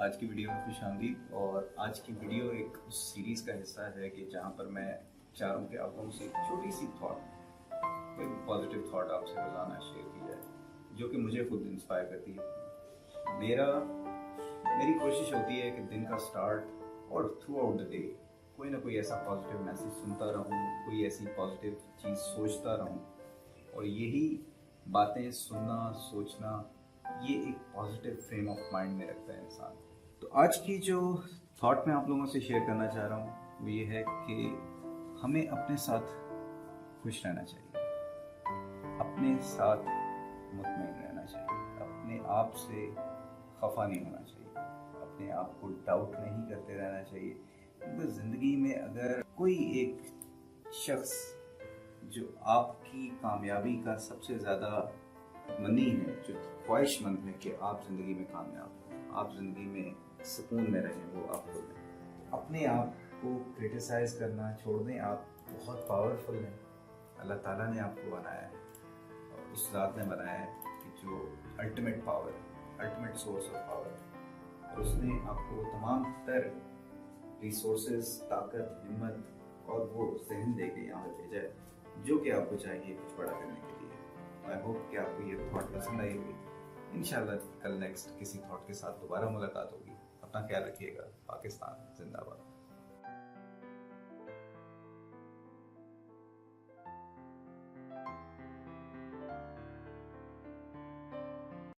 आज की वीडियो में खुशामदीद। और आज की वीडियो एक उस सीरीज़ का हिस्सा है कि जहाँ पर मैं चाह रहा हूँ कि आप लोगों से एक छोटी सी कोई पॉजिटिव थॉट आपसे रोज़ाना शेयर की जाए जो कि मुझे खुद इंस्पायर करती है। मेरी कोशिश होती है कि दिन का स्टार्ट और थ्रू आउट द डे कोई ना कोई ऐसा पॉजिटिव मैसेज सुनता रहूँ, कोई ऐसी पॉजिटिव चीज़ सोचता रहूँ, और यही बातें सुनना सोचना ये एक पॉजिटिव फ्रेम ऑफ माइंड में रखता है इंसान। तो आज की जो थॉट मैं आप लोगों से शेयर करना चाह रहा हूँ वो ये है कि हमें अपने साथ खुश रहना चाहिए, अपने साथ मुतमईन रहना चाहिए, अपने आप से खफा नहीं होना चाहिए, अपने आप को डाउट नहीं करते रहना चाहिए। क्योंकि ज़िंदगी में अगर कोई एक शख्स जो आपकी कामयाबी का सबसे ज़्यादा मनी है, जो ख्वाहिशमंद है कि आप ज़िंदगी में कामयाब हो, आप ज़िंदगी में सुकून में रहें, वो आप लोग हैं। अपने आप को क्रिटिसाइज़ करना छोड़ दें। आप बहुत पावरफुल हैं, अल्लाह ताला ने आपको बनाया है और उस ज़ात ने बनाया है कि जो ultimate power, ultimate source of power, और उसने आपको तमाम तर रिसोर्सेज, ताकत, हिम्मत और वो जहन दे के यहाँ पर भेजा है जो कि आपको चाहिए कुछ बड़ा करने के लिए। आई होप कि आपको ये थॉट पसंद आई होगी। इंशाल्लाह कल नेक्स्ट किसी थॉट के साथ दोबारा मुलाकात होगी। अपना ख्याल रखिएगा। पाकिस्तान जिंदाबाद।